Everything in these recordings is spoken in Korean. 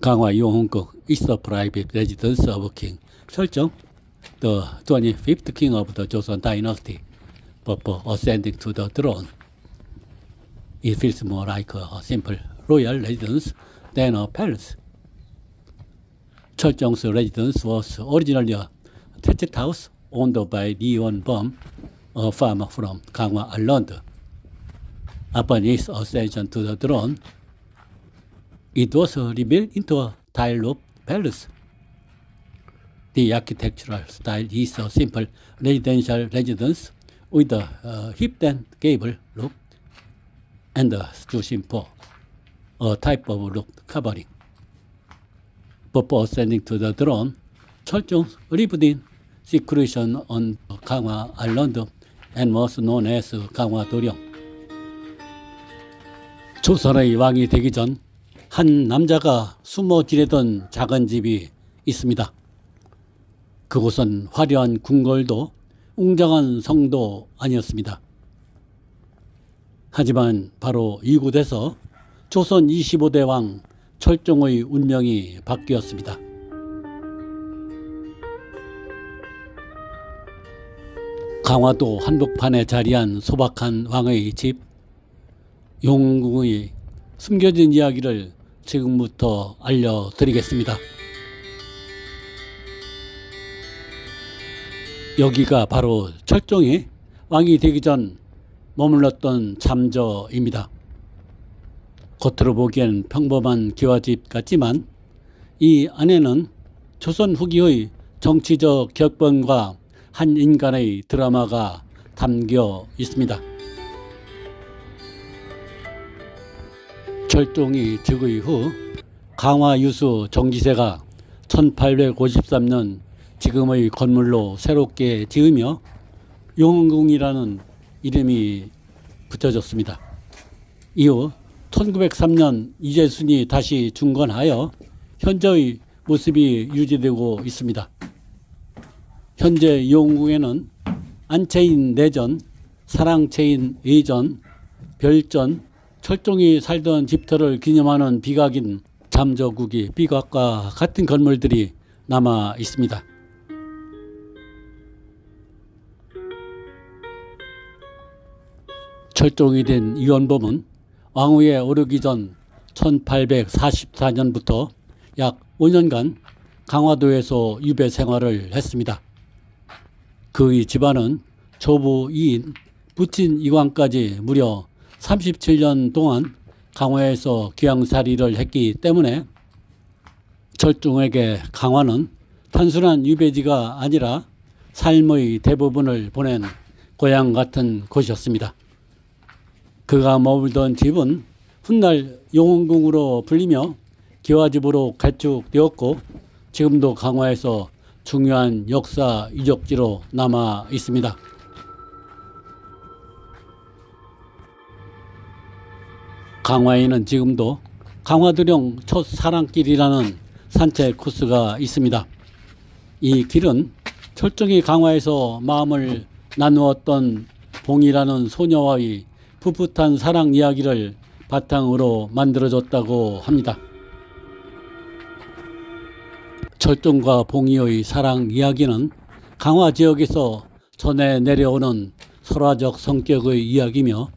강화 용흥궁 is the private residence of King 철종, the 25th king of the Joseon dynasty, before ascending to the throne. It feels more like a simple royal residence than a palace. 철종's residence was originally a thatched house owned by Lee Won-bum, a farmer from Gangwon Island. Upon its ascension to the throne, it was rebuilt into a tile-roof palace. The architectural style is a simple residential residence with a hip-bent gable roof and a 주심포, a type of roof covering. Before ascending to the throne, 철종 lived in seclusion on Gangwon Island and was known as 강화도령. 조선의 왕이 되기 전 한 남자가 숨어 지내던 작은 집이 있습니다. 그곳은 화려한 궁궐도 웅장한 성도 아니었습니다. 하지만 바로 이곳에서 조선 25대 왕 철종의 운명이 바뀌었습니다. 강화도 한복판에 자리한 소박한 왕의 집 용흥궁의 숨겨진 이야기를 지금부터 알려드리겠습니다. 여기가 바로 철종이 왕이 되기 전 머물렀던 잠저입니다. 겉으로 보기엔 평범한 기와집 같지만 이 안에는 조선 후기의 정치적 격변과 한 인간의 드라마가 담겨 있습니다. 철종이 즉위 후 강화유수 정지세가 1853년 지금의 건물로 새롭게 지으며 용흥궁이라는 이름이 붙여졌습니다. 이후 1903년 이재순이 다시 중건하여 현재의 모습이 유지되고 있습니다. 현재 용흥궁에는 안채인 내전, 사랑채인 의전, 별전, 철종이 살던 집터를 기념하는 비각인 잠저국이 비각과 같은 건물들이 남아 있습니다. 철종이 된 이원범은 왕위에 오르기 전 1844년부터 약 5년간 강화도에서 유배 생활을 했습니다. 그의 집안은 조부 2인 부친 이광까지 무려 37년 동안 강화에서 귀양살이를 했기 때문에 철종에게 강화는 단순한 유배지가 아니라 삶의 대부분을 보낸 고향 같은 곳이었습니다. 그가 머물던 집은 훗날 용흥궁으로 불리며 기와집으로 개축되었고 지금도 강화에서 중요한 역사 유적지로 남아 있습니다. 강화에는 지금도 강화도령 첫사랑길이라는 산책 코스가 있습니다. 이 길은 철종이 강화에서 마음을 나누었던 봉이라는 소녀와의 풋풋한 사랑 이야기를 바탕으로 만들어졌다고 합니다. 철종과 봉이의 사랑 이야기는 강화 지역에서 전해 내려오는 설화적 성격의 이야기며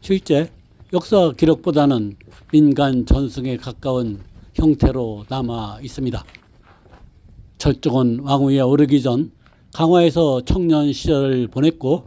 실제 역사 기록보다는 민간 전승에 가까운 형태로 남아 있습니다. 철종은 왕위에 오르기 전 강화에서 청년 시절을 보냈고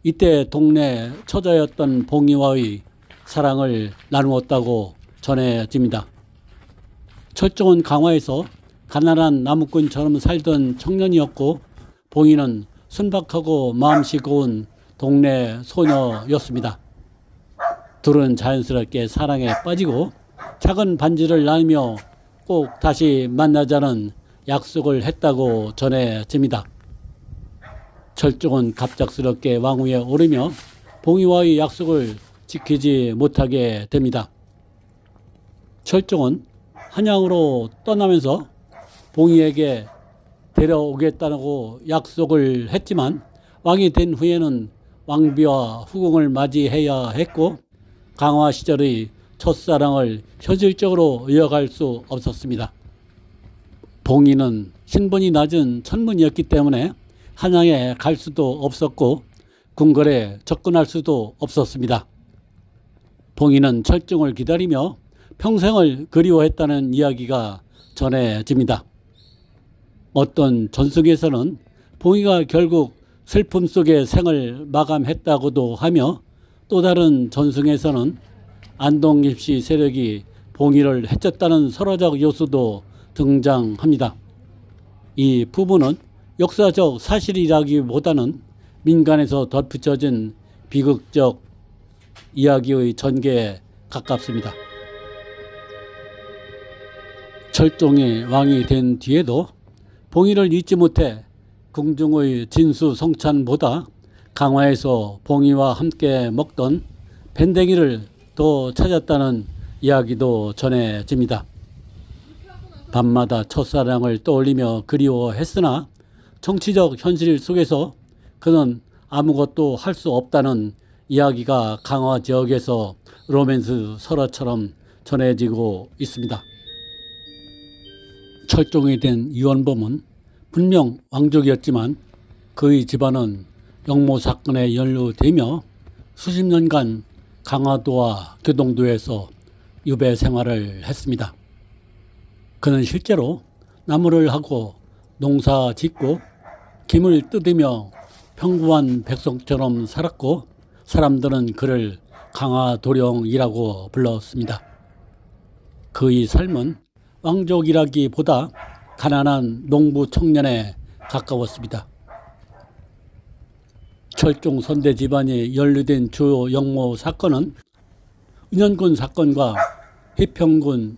이때 동네 처자였던 봉이와의 사랑을 나누었다고 전해집니다. 철종은 강화에서 가난한 나무꾼처럼 살던 청년이었고 봉이는 순박하고 마음씨 고운 동네 소녀였습니다. 둘은 자연스럽게 사랑에 빠지고 작은 반지를 나누며 꼭 다시 만나자는 약속을 했다고 전해집니다. 철종은 갑작스럽게 왕위에 오르며 봉이와의 약속을 지키지 못하게 됩니다. 철종은 한양으로 떠나면서 봉이에게 데려오겠다고 약속을 했지만 왕이 된 후에는 왕비와 후궁을 맞이해야 했고 강화 시절의 첫사랑을 현실적으로 이어갈 수 없었습니다. 봉인은 신분이 낮은 천문이었기 때문에 한양에 갈 수도 없었고 궁궐에 접근할 수도 없었습니다. 봉인은 철종을 기다리며 평생을 그리워했다는 이야기가 전해집니다. 어떤 전승에서는 봉이가 결국 슬픔 속에 생을 마감했다고도 하며 또 다른 전승에서는 안동입시 세력이 봉이를 해쳤다는 설화적 요소도 등장합니다. 이 부분은 역사적 사실이라기보다는 민간에서 덧붙여진 비극적 이야기의 전개에 가깝습니다. 철종이 왕이 된 뒤에도 봉이를 잊지 못해 궁중의 진수성찬보다 강화에서 봉이와 함께 먹던 밴댕이를 더 찾았다는 이야기도 전해집니다. 밤마다 첫사랑을 떠올리며 그리워했으나 정치적 현실 속에서 그는 아무것도 할 수 없다는 이야기가 강화 지역에서 로맨스 설화처럼 전해지고 있습니다. 철종이 된 이원범은 분명 왕족이었지만 그의 집안은 영모 사건에 연루되며 수십 년간 강화도와 교동도에서 유배 생활을 했습니다. 그는 실제로 나무를 하고 농사 짓고 김을 뜯으며 평범한 백성처럼 살았고 사람들은 그를 강화도령이라고 불렀습니다. 그의 삶은 왕족이라기보다 가난한 농부 청년에 가까웠습니다. 철종 선대 집안이 연루된 주요 영모 사건은 은현군 사건과 희평군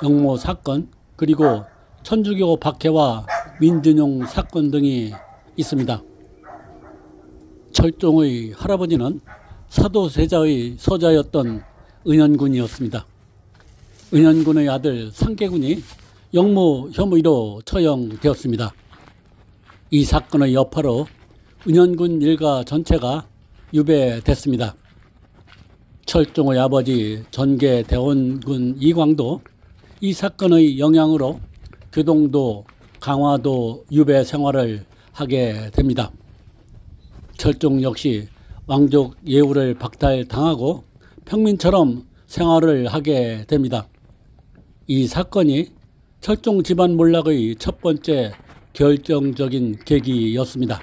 영모 사건 그리고 천주교 박해와 민준용 사건 등이 있습니다. 철종의 할아버지는 사도세자의 서자였던 은현군이었습니다. 은현군의 아들 상계군이 영모 혐의로 처형되었습니다. 이 사건의 여파로 은현군 일가 전체가 유배됐습니다. 철종의 아버지 전계대원군 이광도 이 사건의 영향으로 교동도, 강화도 유배 생활을 하게 됩니다. 철종 역시 왕족 예우를 박탈당하고 평민처럼 생활을 하게 됩니다. 이 사건이 철종 집안 몰락의 첫 번째 결정적인 계기였습니다.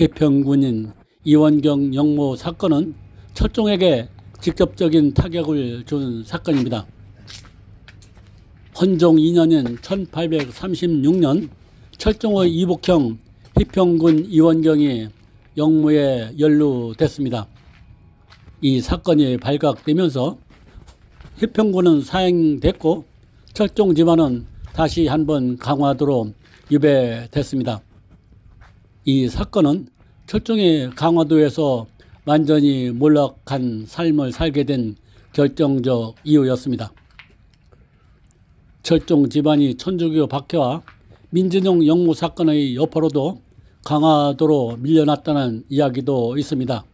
해평군인 이원경 영모 사건은 철종에게 직접적인 타격을 준 사건입니다. 헌종 2년인 1836년 철종의 이복형 희평군 이원경이 영모에 연루됐습니다. 이 사건이 발각되면서 희평군은 사행됐고 철종 집안은 다시 한번 강화도로 유배됐습니다. 이 사건은 철종이 강화도에서 완전히 몰락한 삶을 살게 된 결정적 이유였습니다. 철종 집안이 천주교 박해와 민준용 영모 사건의 여파로도 강화도로 밀려났다는 이야기도 있습니다.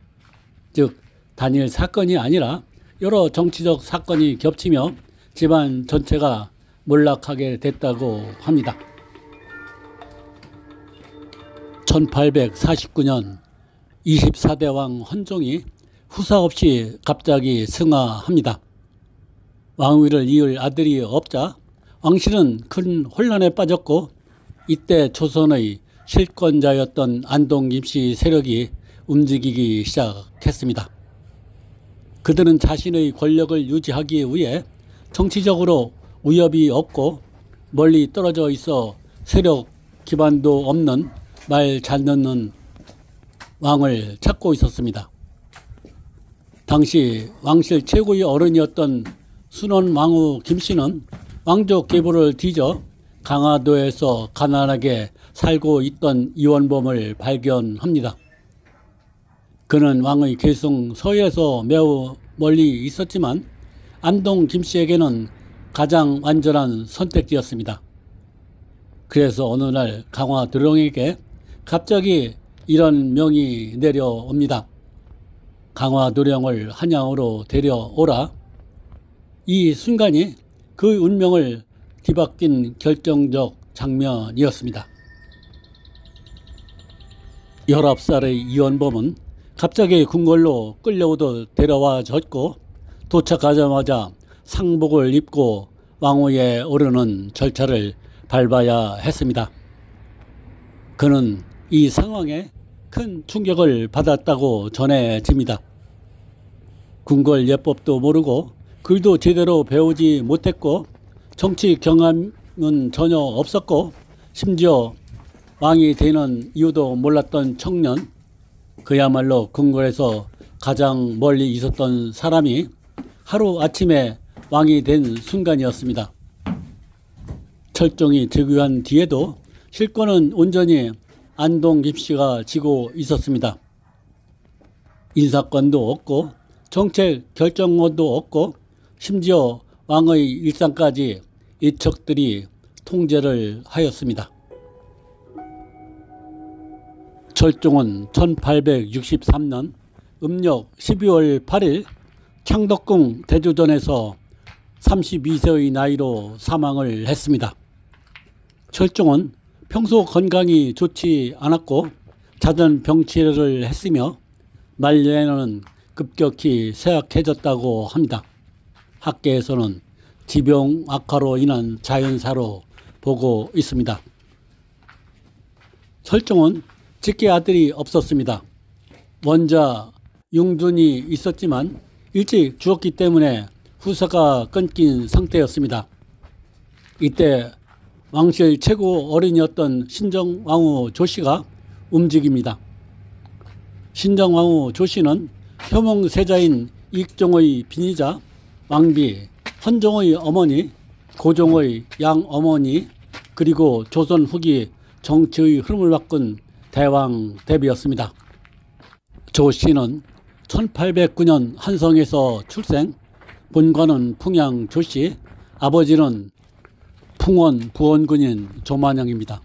즉 단일 사건이 아니라 여러 정치적 사건이 겹치며 집안 전체가 몰락하게 됐다고 합니다. 1849년 24대 왕 헌종이 후사 없이 갑자기 승하합니다. 왕위를 이을 아들이 없자 왕실은 큰 혼란에 빠졌고 이때 조선의 실권자였던 안동 임시 세력이 움직이기 시작했습니다. 그들은 자신의 권력을 유지하기 위해 정치적으로 위협이 없고 멀리 떨어져 있어 세력 기반도 없는 말 잘 듣는 왕을 찾고 있었습니다. 당시 왕실 최고의 어른이었던 순원왕후 김씨는 왕족 계보를 뒤져 강화도에서 가난하게 살고 있던 이원범을 발견합니다. 그는 왕의 계승 서에서 매우 멀리 있었지만 안동 김씨에게는 가장 완전한 선택지였습니다. 그래서 어느 날 강화도령에게 갑자기 이런 명이 내려옵니다. 강화도령을 한양으로 데려오라. 이 순간이 그 운명을 뒤바뀐 결정적 장면이었습니다. 19살의 이원범은 갑자기 궁궐로 끌려오듯 데려와졌고 도착하자마자 상복을 입고 왕위에 오르는 절차를 밟아야 했습니다. 그는 이 상황에 큰 충격을 받았다고 전해집니다. 궁궐 예법도 모르고 글도 제대로 배우지 못했고 정치 경험은 전혀 없었고 심지어 왕이 되는 이유도 몰랐던 청년, 그야말로 궁궐에서 가장 멀리 있었던 사람이 하루아침에 왕이 된 순간이었습니다. 철종이 즉위한 뒤에도 실권은 온전히 안동 김씨가 쥐고 있었습니다. 인사권도 없고 정책 결정권도 없고 심지어 왕의 일상까지 이척들이 통제를 하였습니다. 철종은 1863년 음력 12월 8일 창덕궁 대주전에서 32세의 나이로 사망을 했습니다. 철종은 평소 건강이 좋지 않았고 잦은 병치레를 했으며 말년에는 급격히 쇠약해졌다고 합니다. 학계에서는 지병 악화로 인한 자연사로 보고 있습니다. 철종은 직계 아들이 없었습니다. 원자 융둔이 있었지만 일찍 죽었기 때문에 후사가 끊긴 상태였습니다. 이때 왕실 최고 어린이였던 신정왕후 조씨가 움직입니다. 신정왕후 조씨는 효몽세자인 이익종의 빈이자 왕비, 헌종의 어머니, 고종의 양어머니, 그리고 조선 후기 정치의 흐름을 바꾼 대왕 대비였습니다. 조씨는 1809년 한성에서 출생, 본관은 풍양 조씨, 아버지는 풍원 부원군인 조만영입니다.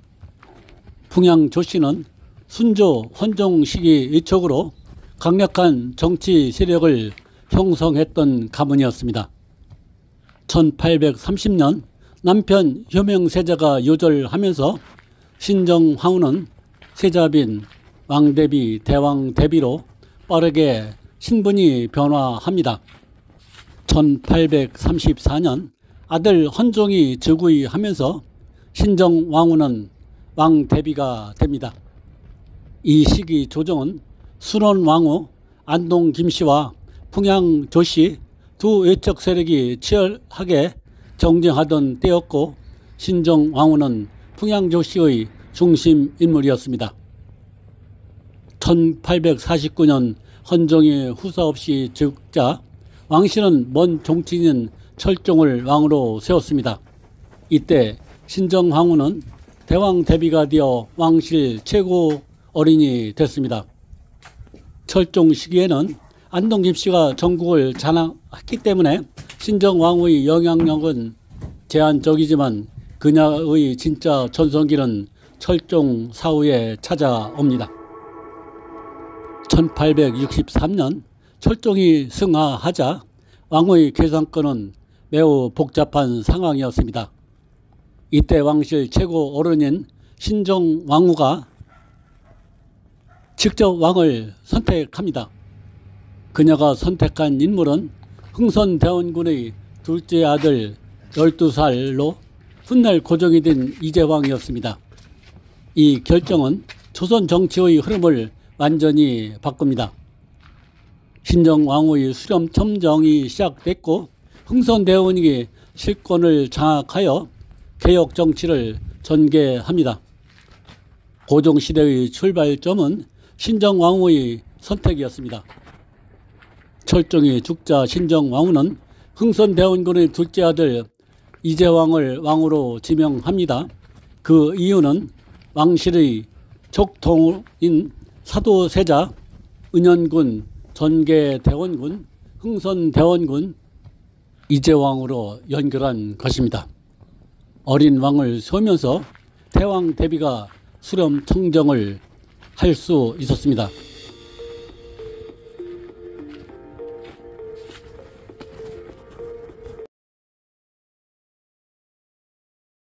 풍양 조씨는 순조 헌종 시기 일척으로 강력한 정치 세력을 형성했던 가문이었습니다. 1830년 남편 효명세자가 요절하면서 신정황후는 세자빈 왕대비 대왕대비로 빠르게 신분이 변화합니다. 1834년 아들 헌종이 즉위하면서 신정왕후는 왕대비가 됩니다. 이 시기 조정은 순원왕후 안동 김씨와 풍양 조씨 두 외척 세력이 치열하게 경쟁하던 때였고 신정왕후는 풍양 조씨의 중심 인물이었습니다. 1849년 헌종이 후사 없이 즉자 왕실은 먼 종친인 철종을 왕으로 세웠습니다. 이때 신정왕후는 대왕 대비가 되어 왕실 최고 어린이 됐습니다. 철종 시기에는 안동 김씨가 전국을 장악했기 때문에 신정왕후의 영향력은 제한적이지만 그녀의 진짜 전성기는 철종 사후에 찾아옵니다. 1863년 철종이 승하하자 왕의 계산권은 매우 복잡한 상황이었습니다. 이때 왕실 최고 어른인 신정왕후가 직접 왕을 선택합니다. 그녀가 선택한 인물은 흥선대원군의 둘째 아들 12살로 훗날 고종이 된 이재왕이었습니다. 이 결정은 조선 정치의 흐름을 완전히 바꿉니다. 신정왕후의 수렴 첨정이 시작됐고 흥선대원이 실권을 장악하여 개혁 정치를 전개합니다. 고종시대의 출발점은 신정왕후의 선택이었습니다. 철종이 죽자 신정왕후는 흥선대원군의 둘째 아들 이재왕을 왕으로 지명합니다. 그 이유는 왕실의 족통인 사도세자, 은현군, 전개대원군, 흥선대원군, 이재왕으로 연결한 것입니다. 어린 왕을 세우면서 대왕 대비가 수렴 청정을 할 수 있었습니다.